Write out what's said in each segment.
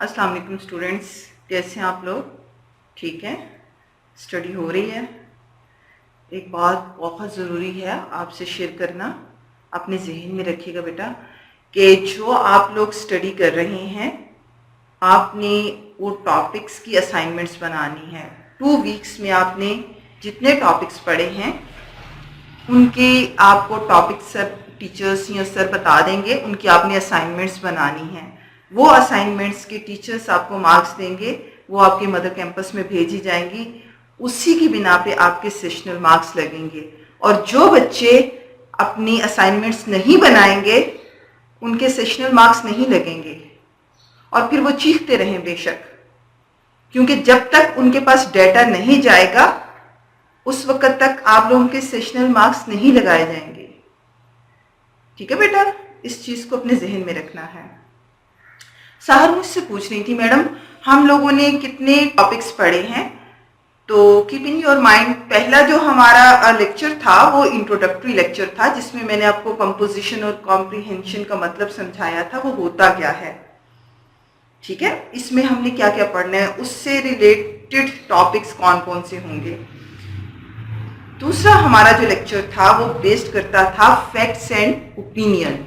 अस्सलाम वालेकुम स्टूडेंट्स, कैसे हैं आप लोग? ठीक है, स्टडी हो रही है। एक बात बहुत ज़रूरी है आपसे शेयर करना, अपने जहन में रखिएगा बेटा कि जो आप लोग स्टडी कर रहे हैं आपने वो टॉपिक्स की असाइनमेंट्स बनानी है। 2 वीक्स में आपने जितने टॉपिक्स पढ़े हैं उनके आपको टॉपिक सर टीचर्स या सर बता देंगे, उनकी आपने असाइनमेंट्स बनानी है। वो असाइनमेंट्स के टीचर्स आपको मार्क्स देंगे, वो आपके मदर कैंपस में भेजी जाएंगी। उसी की बिना पे आपके सेशनल मार्क्स लगेंगे। और जो बच्चे अपनी असाइनमेंट्स नहीं बनाएंगे उनके सेशनल मार्क्स नहीं लगेंगे। और फिर वो चीखते रहें बेशक, क्योंकि जब तक उनके पास डेटा नहीं जाएगा उस वक्त तक आप लोगों के सेशनल मार्क्स नहीं लगाए जाएंगे। ठीक है बेटा, इस चीज़ को अपने जहन में रखना है। साहर मुझसे पूछ रही थी, मैडम हम लोगों ने कितने टॉपिक्स पढ़े हैं? तो कीप इन योर माइंड, पहला जो हमारा लेक्चर था वो इंट्रोडक्टरी लेक्चर था, जिसमें मैंने आपको कंपोजिशन और कॉम्प्रीहेंशन का मतलब समझाया था, वो होता क्या है। ठीक है, इसमें हमने क्या क्या पढ़ना है, उससे रिलेटेड टॉपिक्स कौन कौन से होंगे। दूसरा हमारा जो लेक्चर था वो बेस्ड करता था फैक्ट्स एंड ओपिनियन।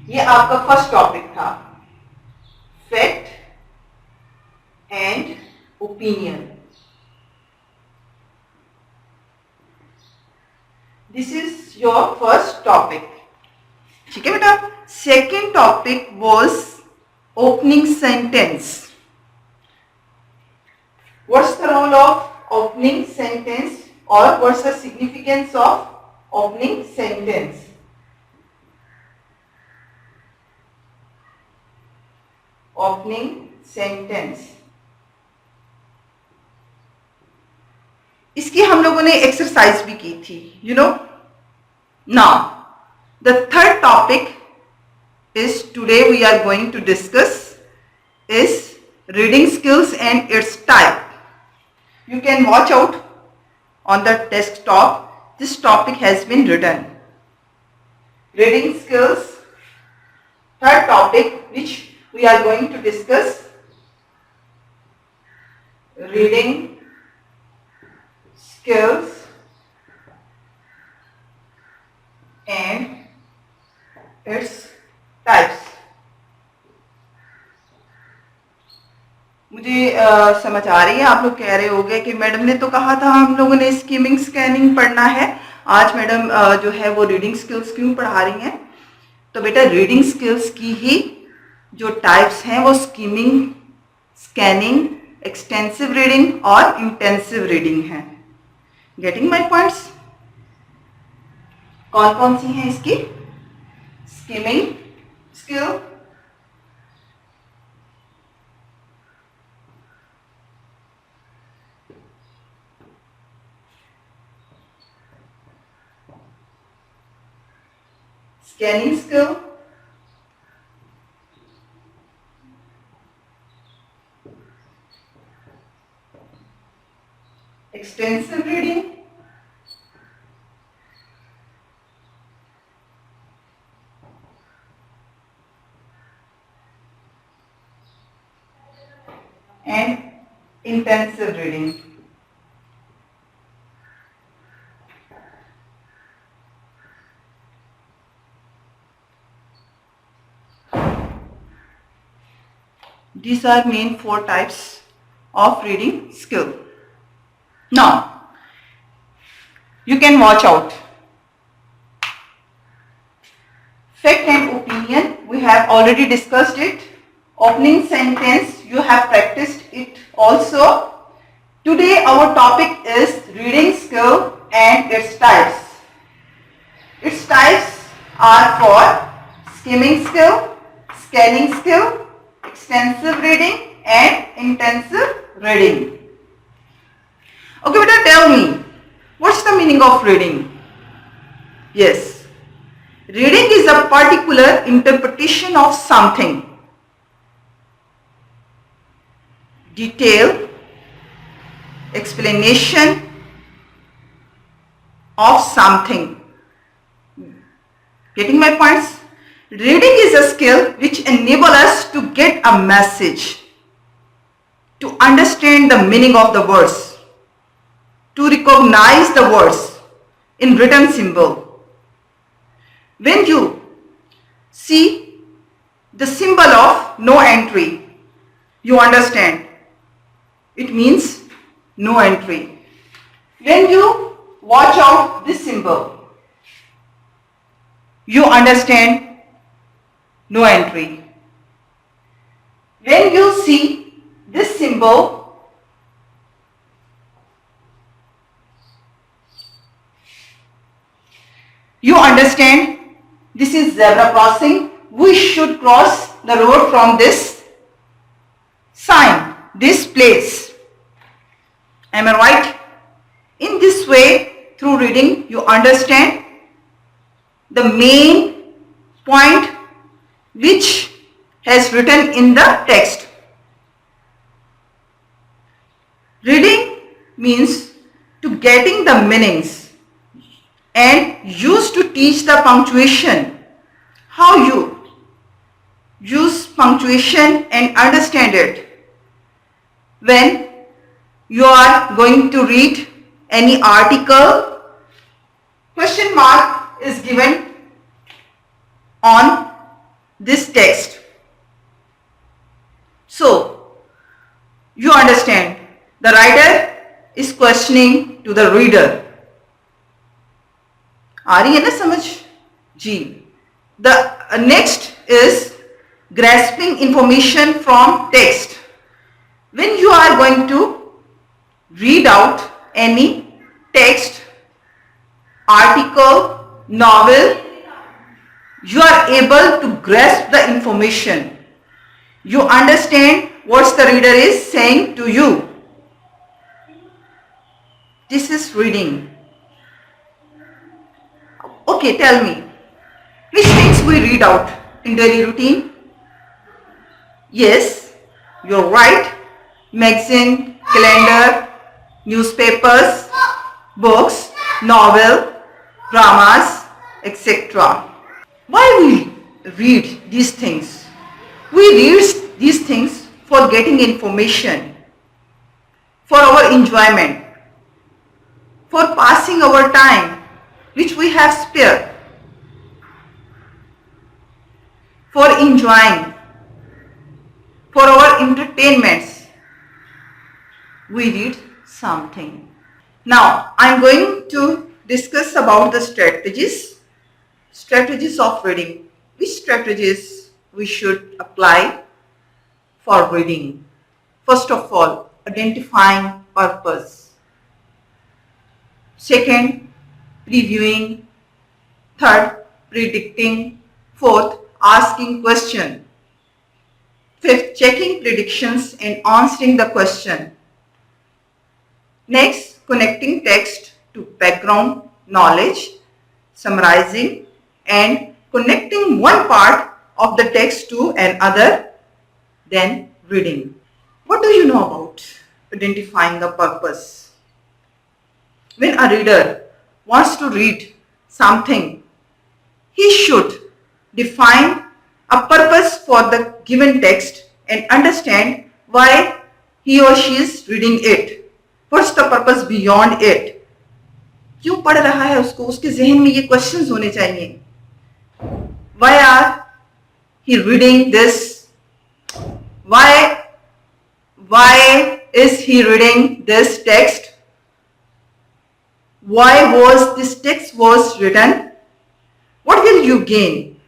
ये आपका फर्स्ट टॉपिक था, fact and opinion. This is your first topic. ठीक है बेटा। Second topic was opening sentence. What's the role of opening sentence or what's the significance of opening sentence? Opening sentence, इसकी हम लोगों ने एक्सरसाइज भी की थी, you know. Now the third topic is today we are going to discuss is reading skills and its type. You can watch out on the desktop. This topic has been written. Reading skills, third topic which we are going to discuss. Reading skills and its types. मुझे समझ आ रही है, आप लोग कह रहे होंगे कि मैडम ने तो कहा था हम लोगों ने स्कीमिंग स्कैनिंग पढ़ना है, आज मैडम जो है वो रीडिंग स्किल्स क्यों पढ़ा रही हैं? तो बेटा रीडिंग स्किल्स की ही जो टाइप्स हैं वो स्कीमिंग, स्कैनिंग, एक्सटेंसिव रीडिंग और इंटेंसिव रीडिंग है। Getting my points? कौन कौन सी हैं इसकी? Skimming skill, scanning skill, extensive reading, and intensive reading. These are main 4 types of reading skill. Now, you can watch out. Fact and opinion, we have already discussed it. Opening sentence, you have practiced it also. Today our topic is reading skill and its types. Its types are for skimming skill, scanning skill, extensive reading and intensive reading. Okay beta, tell me, what's the meaning of reading? Yes, reading is a particular interpretation of something. Detail, explanation of something. Getting my points? Reading is a skill which enables us to get a message, to understand the meaning of the words, to recognize the words in written symbol. When you see the symbol of no entry, you understand it means no entry. When you watch out this symbol, you understand no entry. When you see this symbol, you understand this is zebra crossing. We should cross the road from this sign, this place. Am I right? In this way, through reading, you understand the main point which has written in the text. Reading means to getting the meanings and used to teach the punctuation. How you use punctuation and understand it. When you are going to read any article, question mark is given on this text. So, you understand the writer is questioning to the reader. आ रही है ना समझ? जी. The next is grasping information from text. When you are going to read out any text, article, novel, you are able to grasp the information. You understand what the reader is saying to you. This is reading. Okay, tell me, which things we read out in daily routine? Yes, you're right. Magazine, calendar, newspapers, books, novel, dramas, etc. Why we read these things? We read these things for getting information, for our enjoyment, for passing our time which we have spared, for enjoying, for our entertainments. We read something. Now I am going to discuss about the strategies of reading. Which strategies we should apply for reading? First of all, identifying purpose. Second, previewing. Third, predicting. Fourth, asking question. Fifth, checking predictions and answering the question. Next, connecting text to background knowledge, summarizing and connecting one part of the text to another, then reading. What do you know about identifying the purpose? When a reader wants to read something, he should define a purpose for the given text and understand why he or she is reading it. What's the purpose beyond it? क्यों पढ़ रहा है उसको, उसके जहन में ये questions होने चाहिए. Why are he reading this? Why is he reading this text? Why was this text was written? What will you gain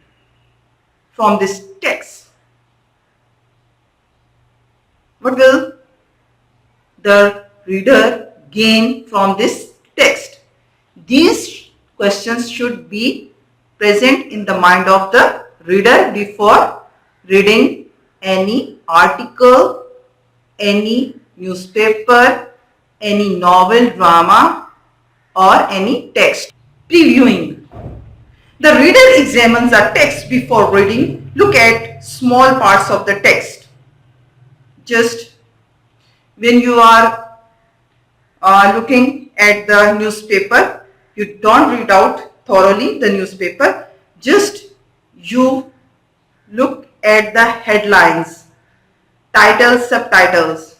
from this text? What will the reader gain from this text? These questions should be present in the mind of the reader before reading any article, any newspaper, any novel, drama, or any text. Previewing. The reader examines a text before reading. Look at small parts of the text. Just when you are looking at the newspaper, you don't read out thoroughly the newspaper. Just you look at the headlines, titles, subtitles,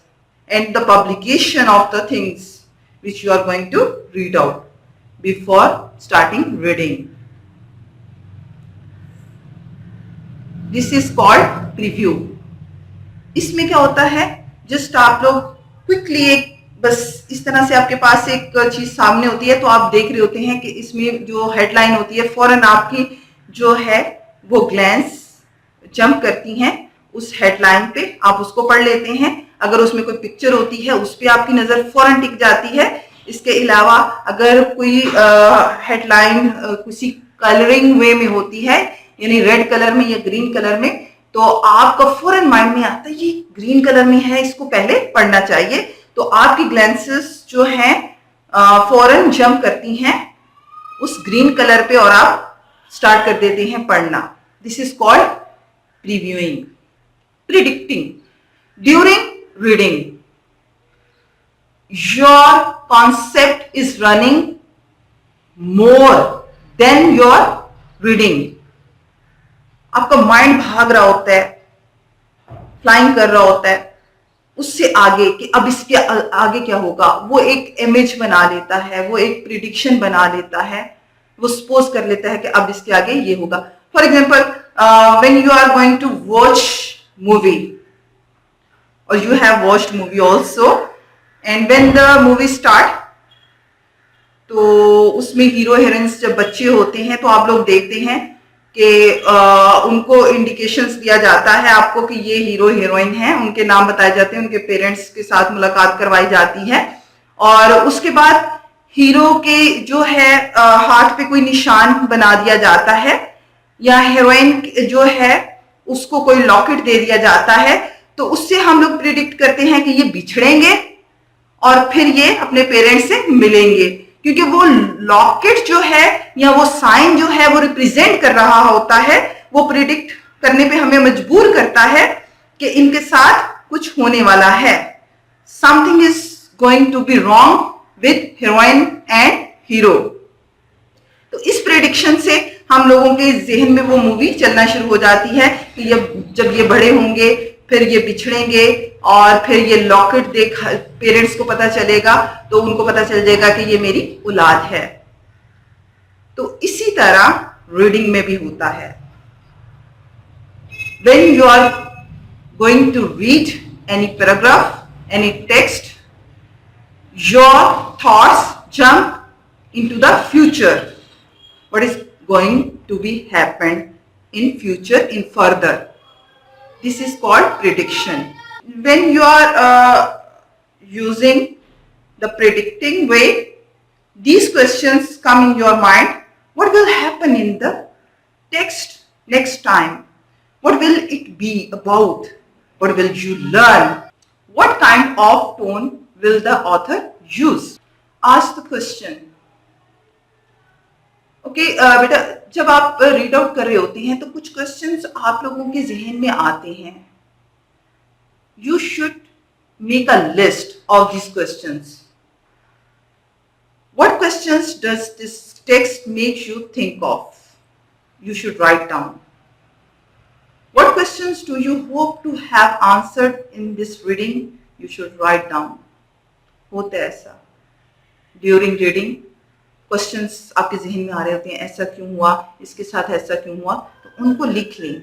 and the publication of the things which you are going to read out before starting reading. This is called preview. इसमें क्या होता है, just आप लोग quickly एक बस इस तरह से आपके पास एक चीज सामने होती है तो आप देख रहे होते हैं कि इसमें जो हेडलाइन होती है फौरन आपकी जो है वो ग्लैंस जंप करती हैं उस हेडलाइन पे, आप उसको पढ़ लेते हैं. अगर उसमें कोई पिक्चर होती है उस पे आपकी नजर फौरन टिक जाती है. इसके अलावा अगर कोई हेडलाइन किसी कलरिंग वे में होती है, यानी रेड कलर में या ग्रीन कलर में, तो आपका फौरन माइंड में आता है ये ग्रीन कलर में है, इसको पहले पढ़ना चाहिए. तो आपकी ग्लैंसेस जो हैं फौरन जंप करती हैं उस ग्रीन कलर पे और आप स्टार्ट कर देते हैं पढ़ना. This is called previewing. Predicting. During reading your concept is running more than your reading. आपका माइंड भाग रहा होता है, फ्लाइंग कर रहा होता है उससे आगे कि अब इसके आगे क्या होगा. वो एक इमेज बना लेता है, वो एक प्रिडिक्शन बना लेता है, वो सपोज कर लेता है कि अब इसके आगे ये होगा. For example when you are going to watch movie और you have watched movie also, and when the movie start, तो उसमें हीरो हीरोइंस जब बच्चे होते हैं तो आप लोग देखते हैं कि उनको इंडिकेशंस दिया जाता है आपको कि ये हीरो हीरोइन है, उनके नाम बताए जाते हैं, उनके पेरेंट्स के साथ मुलाकात करवाई जाती है और उसके बाद हीरो के जो है हाथ पे कोई निशान बना दिया जाता है या हीरोइन जो है उसको कोई लॉकेट दे दिया जाता है. तो उससे हम लोग प्रिडिक्ट करते हैं कि ये बिछड़ेंगे और फिर ये अपने पेरेंट्स से मिलेंगे, क्योंकि वो लॉकेट जो है या वो साइन जो है वो रिप्रेजेंट कर रहा होता है, वो प्रिडिक्ट करने पे हमें मजबूर करता है कि इनके साथ कुछ होने वाला है. Something is going to be wrong with heroine and hero. तो इस प्रेडिक्शन से हम लोगों के जहन में वो मूवी चलना शुरू हो जाती है कि जब ये बड़े होंगे फिर ये बिछड़ेंगे और फिर ये लॉकेट देख पेरेंट्स को पता चलेगा तो उनको पता चल जाएगा कि ये मेरी औलाद है. तो इसी तरह रीडिंग में भी होता है. When you are going to read any paragraph, any text, your thoughts jump into the future. What is going to be happen in future, in further. This is called prediction. When you are using the predicting way, these questions come in your mind. What will happen in the text next time? What will it be about? What will you learn? What kind of tone will the author use? Ask the question. Okay बेटा, जब आप read out कर रहे होते हैं तो कुछ questions आप लोगों के जहन में आते हैं. You should make a list of this questions. What questions does this text make you think of? You should write down. What questions do you hope to have answered in this reading? You should write down. होता है ऐसा during reading, questions आपके जहन में आ रहे होते हैं, ऐसा क्यों हुआ, इसके साथ ऐसा क्यों हुआ, तो उनको लिख लें.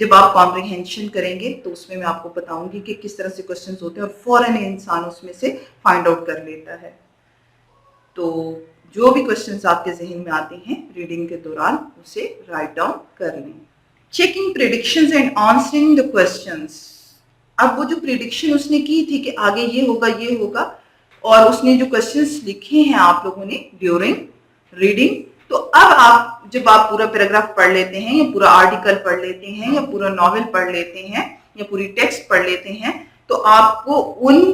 जब आप कॉम्प्रिहेंशन करेंगे तो उसमें मैं आपको बताऊंगी कि किस तरह से क्वेश्चंस होते हैं और फौरन इंसान उसमें से फाइंड आउट कर लेता है. तो जो भी क्वेश्चंस आपके जहन में आते हैं रीडिंग के दौरान उसे राइट डाउन कर लें. Checking predictions and answering the questions. अब वो जो प्रेडिक्शन उसने की थी कि आगे ये होगा, और उसने जो क्वेश्चंस लिखे हैं आप लोगों ने ड्यूरिंग रीडिंग, तो अब आप जब आप पूरा पैराग्राफ पढ़ लेते हैं या पूरा आर्टिकल पढ़ लेते हैं या पूरा नॉवेल पढ़ लेते हैं या पूरी टेक्स्ट पढ़ लेते हैं, तो आपको उन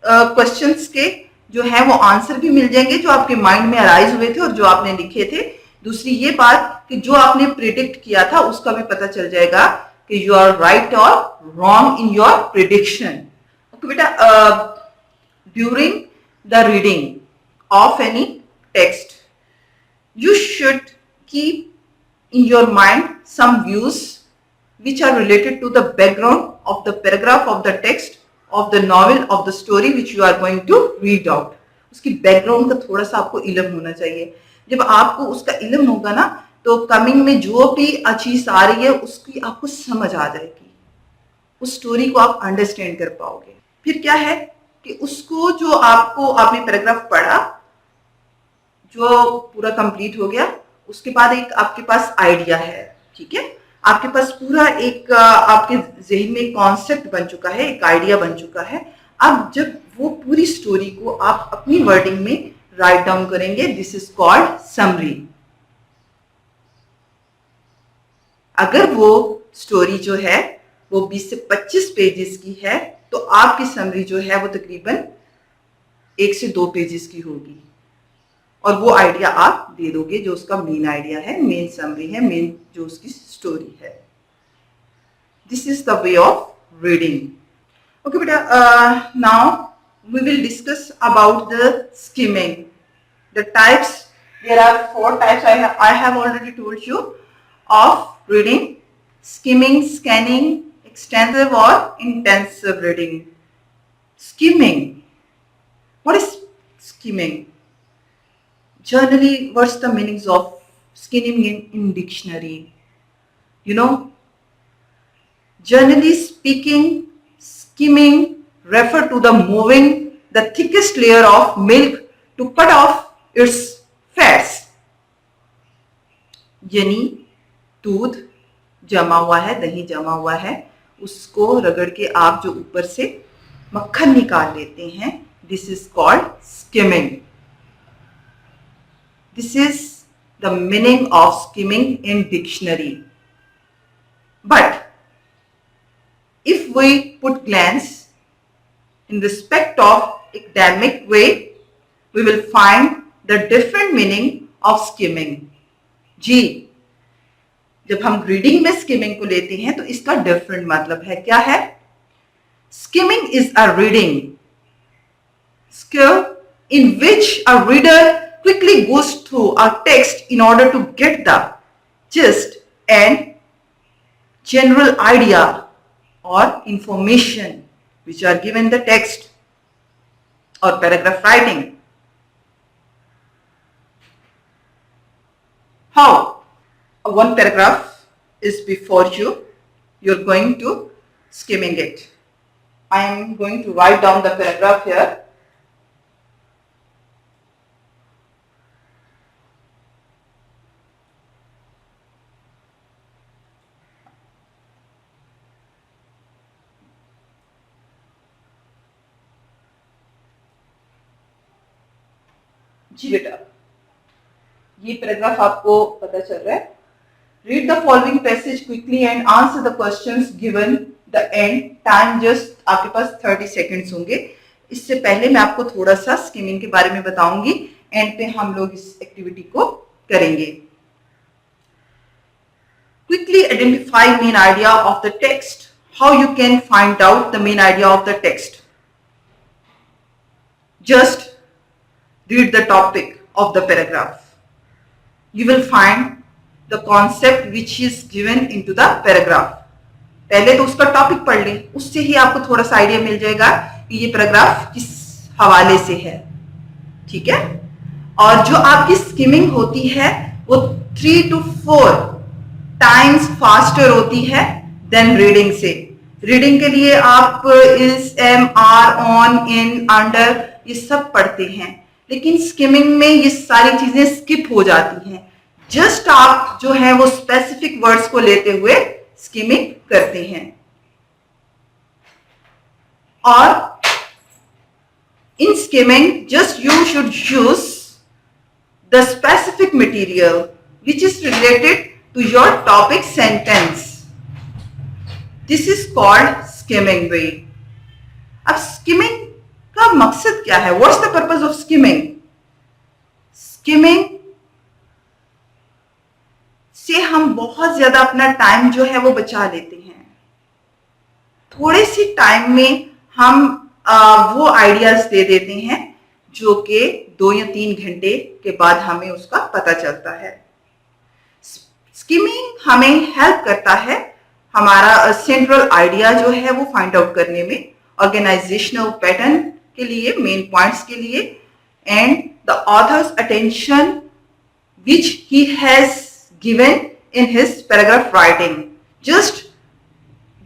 क्वेश्चंस के जो है वो आंसर भी मिल जाएंगे जो आपके माइंड में अराइज हुए थे और जो आपने लिखे थे. दूसरी ये बात कि जो आपने प्रिडिक्ट किया था उसका भी पता चल जाएगा कि यू आर राइट और wrong in your prediction. Okay बेटा, during the reading of any text, you should keep in your mind some views which are related to the background of the paragraph of the text of the novel of the story which you are going to read out. उसकी background का थोड़ा सा आपको इल्म होना चाहिए. जब आपको उसका इल्म होगा ना तो कमिंग में जो भी चीज आ रही है उसकी आपको समझ आ जाएगी, उस स्टोरी को आप अंडरस्टैंड कर पाओगे. फिर क्या है कि उसको जो आपने पैराग्राफ पढ़ा जो पूरा कंप्लीट हो गया, उसके बाद एक आपके पास आइडिया है, ठीक है, आपके पास पूरा एक आपके जहन में कॉन्सेप्ट बन चुका है, एक आइडिया बन चुका है. अब जब वो पूरी स्टोरी को आप अपनी वर्डिंग में राइट डाउन करेंगे, दिस इज कॉल्ड समरी. अगर वो स्टोरी जो है वो 20 से 25 पेजेस की है तो आपकी समरी जो है वो तकरीबन 1 से 2 पेजेस की होगी और वो आइडिया आप दे दोगे जो उसका मेन आइडिया है, मेन समरी है, मेन जो उसकी स्टोरी है. This is the way of reading. Okay बेटा, now we will discuss about the skimming. The types, there are 4 types. I have already told you of reading: skimming, scanning, extensive or intensive reading. Skimming. What is skimming? Generally, what's the meanings of skimming in dictionary? You know, generally speaking, skimming refer to the moving the thickest layer of milk to cut off its fats. यानी दूध जमा हुआ है, दही जमा हुआ है, उसको रगड़ के आप जो ऊपर से मक्खन निकाल लेते हैं, this is called skimming. This is the meaning of skimming in dictionary. But if we put glance in respect of academic way, we will find the different meaning of skimming. जी, जब हम रीडिंग में skimming को लेते हैं तो इसका different मतलब है. क्या है? Skimming is a reading skill in which a reader quickly goes through a text in order to get the gist and general idea और information which are given the text और paragraph writing. How? One paragraph is before you, you're going to skimming it. I am going to write down the paragraph here. जी बेटा, ये paragraph आपको पता चल रहा है. Read the following passage quickly and answer the questions given the end. Time just आपके पास 30 seconds होंगे. इससे पहले मैं आपको थोड़ा सा स्किमिंग के बारे में बताऊंगी. एंड पे हम लोग इस एक्टिविटी को करेंगे. Quickly identify main idea of the text. How you can find out the main idea of the text? Just read the topic of the paragraph. You will find the concept which is given into the paragraph. पहले तो उसका topic पढ़ लें, उससे ही आपको थोड़ा सा idea मिल जाएगा कि ये पैराग्राफ किस हवाले से है. ठीक है? और जो आपकी स्किमिंग होती है वो 3 to 4 टाइम्स फास्टर होती है देन रीडिंग से. रीडिंग के लिए आप is, am, are, on, in, under ये सब पढ़ते हैं, लेकिन स्किमिंग में ये सारी चीजें स्किप हो जाती हैं. जस्ट आप जो है वो स्पेसिफिक वर्ड्स को लेते हुए स्किमिंग करते हैं. और in skimming just you should use the specific material which is related to your topic sentence. This is called skimming way. अब स्किमिंग का मकसद क्या है? What's the purpose of skimming? Skimming से हम बहुत ज्यादा अपना टाइम जो है वो बचा लेते हैं. थोड़े सी टाइम में हम वो आइडियाज दे देते हैं जो कि 2 या 3 घंटे के बाद हमें उसका पता चलता है. स्किमिंग हमें हेल्प करता है हमारा सेंट्रल आइडिया जो है वो फाइंड आउट करने में, ऑर्गेनाइजेशनल पैटर्न के लिए, मेन पॉइंट्स के लिए, and the author's attention which he has given in his paragraph writing. Just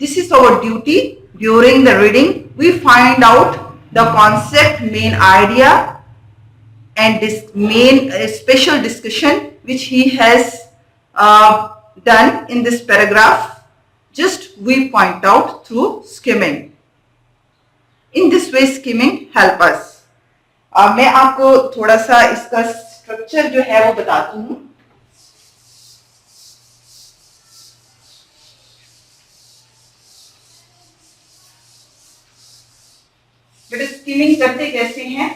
this is our duty during the reading. We find out the concept, main idea, and this main special discussion which he has done in this paragraph. Just we point out through skimming. In this way, skimming help us. मैं आपको थोड़ा सा इसका structure जो है वो बताती हूँ। बेटा स्किमिंग करते कैसे हैं?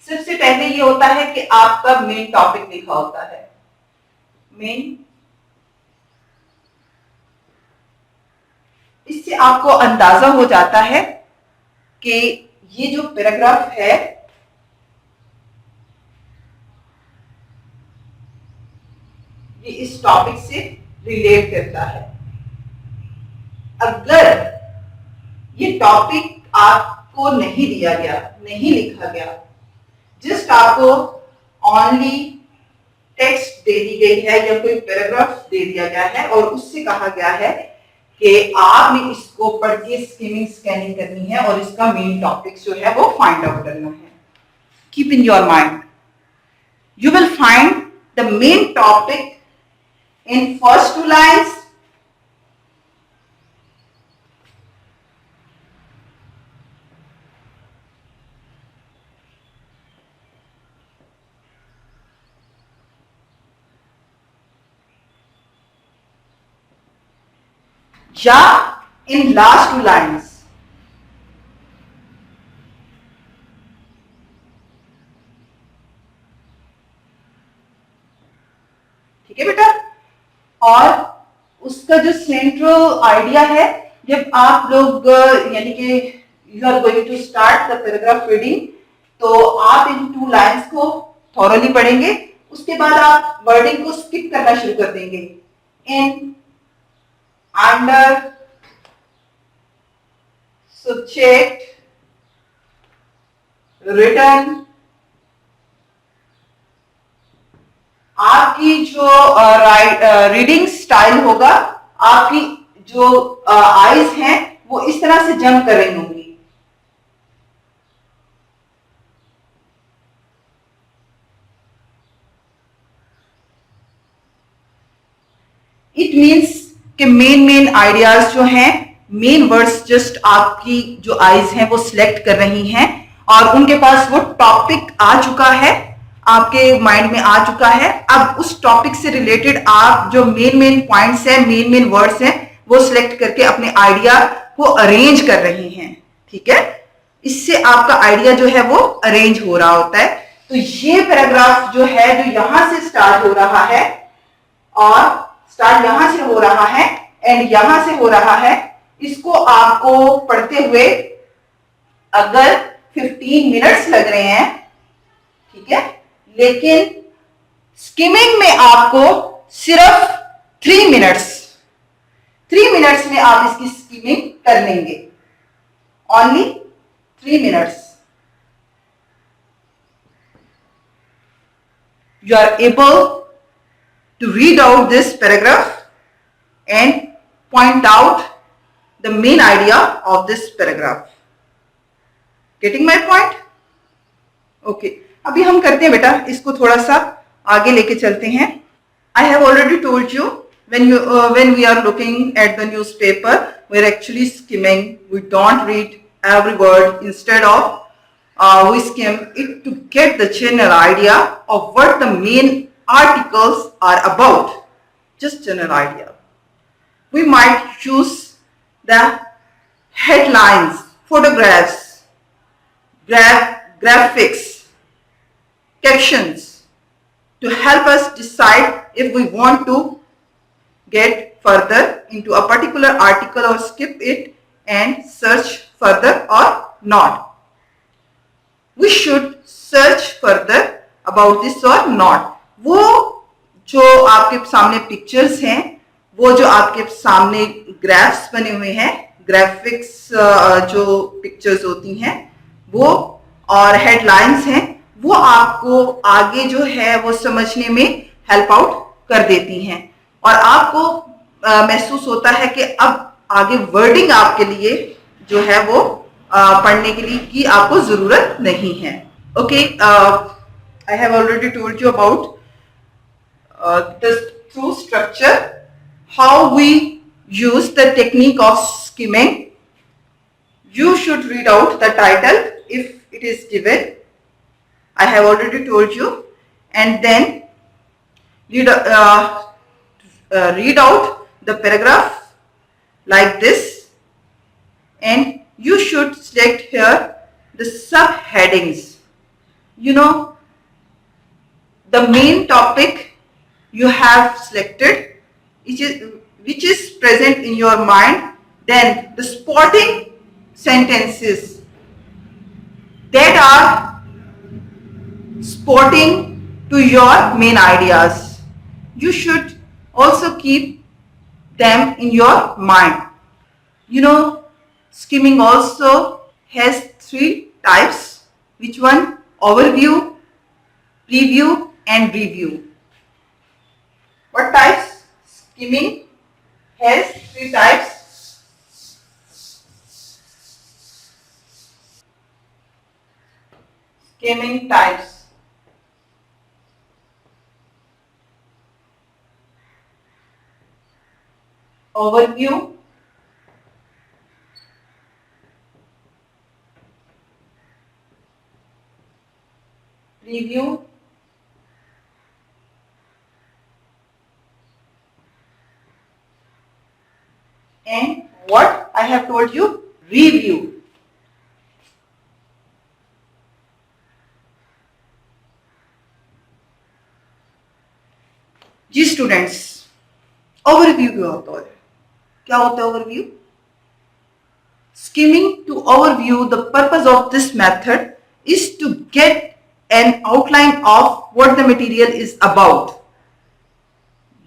सबसे पहले ये होता है कि आपका मेन टॉपिक लिखा होता है। मेन, इससे आपको अंदाजा हो जाता है कि ये जो पैराग्राफ है ये इस टॉपिक से रिलेट करता है। अगर ये टॉपिक आपको नहीं दिया गया, नहीं लिखा गया, जस्ट आपको ओनली टेक्स्ट दे दी गई है या कोई पैराग्राफ दे दिया गया है और उससे कहा गया है कि आपने इसको पढ़ के स्किमिंग स्कैनिंग करनी है और इसका मेन टॉपिक जो है वो फाइंड आउट करना है। Keep in your mind, you will find the main topic in first 2 lines, या इन लास्ट 2 लाइन्स। ठीक है बेटा? और उसका जो सेंट्रल आइडिया है, जब आप लोग यानी कि you are going to start the paragraph reading, तो आप इन 2 लाइन्स को थॉरोली पढ़ेंगे, उसके बाद आप वर्डिंग को स्किप करना शुरू कर देंगे। इन, under, subject, written। आपकी जो रीडिंग स्टाइल होगा, आपकी जो आईज हैं वो इस तरह से जंप कर रही होंगी। इट मीन्स कि मेन आइडियाज जो हैं, मेन वर्ड्स जस्ट आपकी जो आईज हैं वो सिलेक्ट कर रही हैं और उनके पास वो टॉपिक आ चुका है, आपके माइंड में आ चुका है। अब उस टॉपिक से रिलेटेड आप जो मेन पॉइंट्स हैं, मेन वर्ड्स हैं, वो सिलेक्ट करके अपने आइडिया को अरेंज कर रही हैं। ठीक है? इससे आपका आइडिया जो है वो अरेंज हो रहा होता है। तो ये पैराग्राफ जो है, जो यहां से स्टार्ट हो रहा है और स्टार्ट यहां से हो रहा है एंड यहां से हो रहा है, इसको आपको पढ़ते हुए अगर 15 मिनट्स लग रहे हैं, ठीक है, लेकिन स्किमिंग में आपको सिर्फ 3 मिनट्स में आप इसकी स्किमिंग कर लेंगे। Only 3 minutes you are able to read out this paragraph and point out the main idea of this paragraph. Getting my point? Okay. अभी हम करते हैं बेटा, इसको थोड़ा सा आगे लेके चलते हैं। I have already told you when we are looking at the newspaper, we are actually skimming. We don't read every word. Instead of we skim it to get the general idea of what the main articles are about. Just general idea. We might choose the headlines, photographs, graphics, captions to help us decide if we want to get further into a particular article or skip it and search further or not. We should search further about this और not. वो जो आपके सामने pictures हैं, वो जो आपके सामने ग्राफ्स बने हुए हैं, ग्राफिक्स जो पिक्चर्स होती हैं वो, और हेडलाइंस हैं, वो आपको आगे जो है वो समझने में हेल्प आउट कर देती हैं, और आपको महसूस होता है कि अब आगे वर्डिंग आपके लिए जो है वो पढ़ने के लिए की आपको जरूरत नहीं है। Okay, I have already told you about the through structure, how we use the technique of skimming. You should read out the title if it is given. I have already told you, and then read out the paragraph like this, and you should select here the subheadings. You know, the main topic you have selected, which is present in your mind, then the spotting sentences that are spotting to your main ideas. You should also keep them in your mind. You know, skimming also has three types. Which one? Overview, preview, and review. What types? Skimming has three types. Skimming types. Overview, preview, and what I have told you, review. जी students, overview क्या होता है? क्या होता है overview? Skimming to overview, the purpose of this method is to get an outline of what the material is about.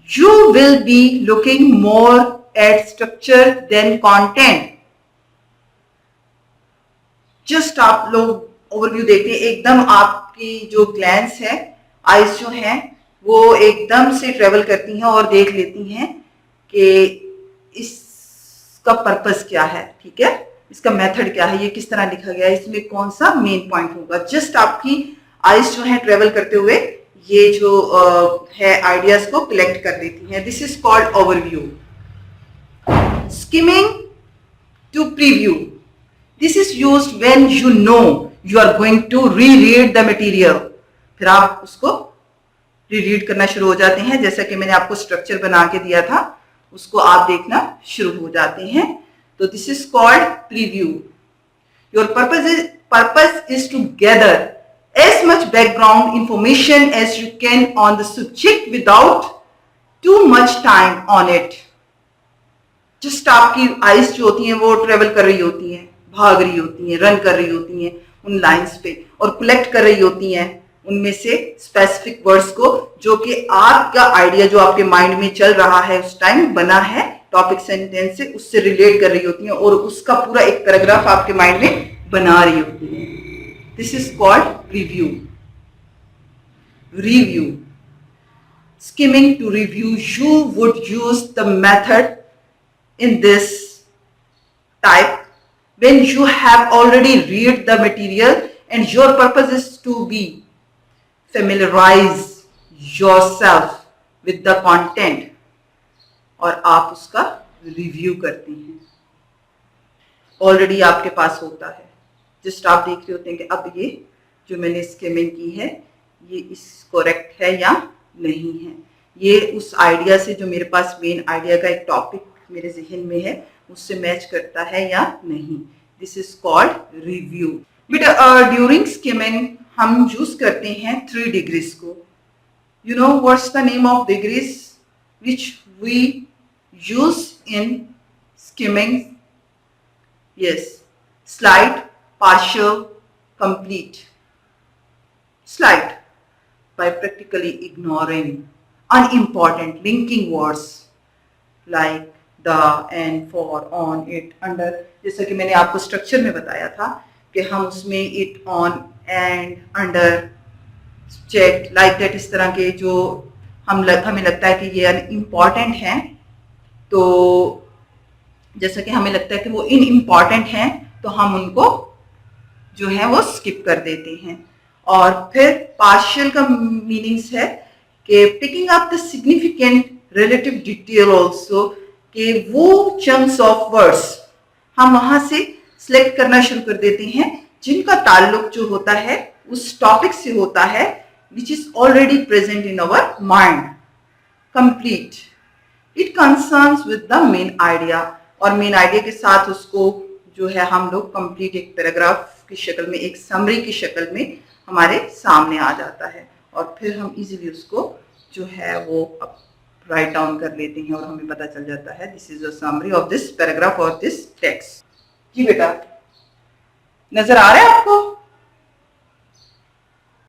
You will be looking more at structure than content. Just आप लोग overview देखते हैं, एकदम आपकी जो glans है, eyes जो हैं, वो एकदम से ट्रेवल करती हैं और देख लेती हैं कि इसका पर्पस क्या है, ठीक है, इसका मेथड क्या है, ये किस तरह लिखा गया है, इसमें कौन सा मेन पॉइंट होगा। जस्ट आपकी आईज जो है ट्रेवल करते हुए ये जो है आइडियाज को कलेक्ट कर देती हैं। This is called overview. Skimming to preview, this is used when you know you are going to reread the material. फिर आप उसको रीरीड करना शुरू हो जाते हैं, जैसा कि मैंने आपको स्ट्रक्चर बना के दिया था, उसको आप देखना शुरू हो जाते हैं। तो this is called preview. Your purpose is to gather as much background information as you can on the subject without too much time on it. Just आपकी आइज जो होती हैं वो ट्रेवल कर रही होती हैं, भाग रही होती हैं, रन कर रही होती हैं उन लाइंस पे, और कलेक्ट कर रही होती हैं उनमें से स्पेसिफिक वर्ड्स को, जो कि आपका आइडिया जो आपके माइंड में चल रहा है उस टाइम बना है टॉपिक सेंटेंस से, उससे रिलेट कर रही होती हैं और उसका पूरा एक पैराग्राफ आपके माइंड में बना रही होती है। This is called preview. Review. Skimming to review, you would use the method in this type when you have already read the material and your purpose is to be familiarize yourself with the content, और आप उसका review करते हैं। Already आपके पास होता है, just आप देख रहे होते हैं कि अब ये जो मैंने स्किमिंग की है ये इस करेक्ट है या नहीं है, ये उस आइडिया से जो मेरे पास मेन आइडिया का एक टॉपिक मेरे जहन में है उससे मैच करता है या नहीं। This is called review. बेटा ड्यूरिंग स्किमिंग हम यूज करते हैं 3 डिग्रीज को। You know what's the name of degrees which we use in skimming? Yes, slide, partial, complete. slide by practically ignoring unimportant linking words like the, and, for, on, it, under। जैसा कि मैंने आपको structure में बताया था कि हम उसमें it, on, and, under, checked, like that इस तरह के जो हमें लगता है कि ये इम्पॉर्टेंट हैं, तो जैसा कि हमें लगता है कि वो इम्पॉर्टेंट हैं तो हम उनको जो है वो स्किप कर देते हैं। और फिर पार्शियल का मीनिंग्स है कि picking up the significant relative detail also, कि वो चंक्स ऑफ वर्ड्स हम वहां से सिलेक्ट करना शुरू कर देते हैं जिनका ताल्लुक जो होता है उस टॉपिक से होता है which is already present in our mind. Complete, it concerns with the main idea, और मेन आइडिया के साथ उसको जो है हम लोग कंप्लीट एक पैराग्राफ की शक्ल में, एक समरी की शक्ल में हमारे सामने आ जाता है, और फिर हम इजीली उसको जो है वो राइट डाउन कर लेते हैं और हमें पता चल जाता है this is a summary of this paragraph और दिस टेक्स्ट। जी बेटा, नजर आ रहा है आपको?